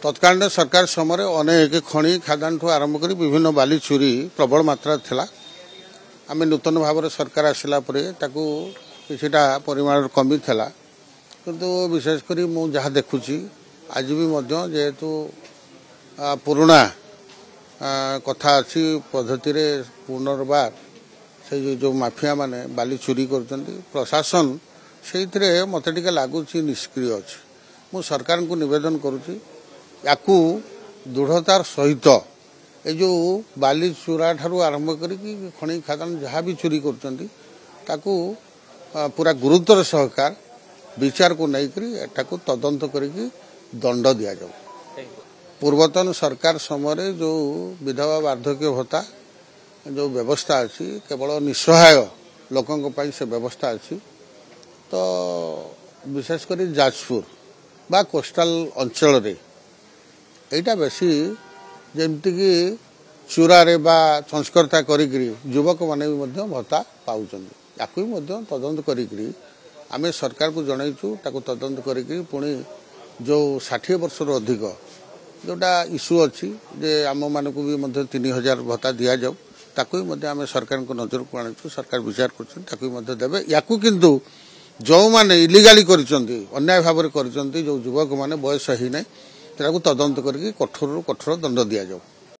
तत्कालीन सरकार समय अनेक खनि खादान ठू आरंभ कर विभिन्न बाली चोरी प्रबल मात्रा थिला आम नूतन भाव सरकार आसला किछिटा परिमाण कमी थिला किंतु विशेषकर मु जहाँ देखुची आज भी जेहेतु पुराना कथा अच्छी पद्धति पुनर्बार से जो माफिया माने बाली चोरी कर प्रशासन से मत टे लगुच निष्क्रिय अच्छे मु सरकार को निवेदन करुच्ची याकू दृढ़तार सहित ये जो बाली चोरा ठारू आरंभ करी खनि खादान जहाँ भी चोरी करताकू पूरा गुरुतर सहकार विचार को नहीं तदंत करके दंड दि जाऊ। पूर्वतन सरकार समय जो विधवा वार्धक्य भत्ता जो व्यवस्था अच्छी केवल निसहाय लोकों से व्यवस्था अच्छी तो विशेषकर जाजपुर बा कोस्टाल अंचल रे एटा बेसी जेमती कि चूरारे बा संस्कर्ता करी युवक माने भी भत्ता पाउछन याकू तदंत करी आमे सरकार को जनईचु ताको तदंत करी पुणी जो 60 वर्ष अधिक जोटा इश्यू अच्छी जे आम मान को भी 3000 भत्ता दि जाऊ ताकू आम सरकार को नजर को आनीचु सरकार विचार करबे याकू किंतु जो माने इलीगाली करिसंती अन्याय भाव में करिसंती जो युवक माने बयस ही नहीं तदंत करके कठोर कठोर दंड दि जाऊ।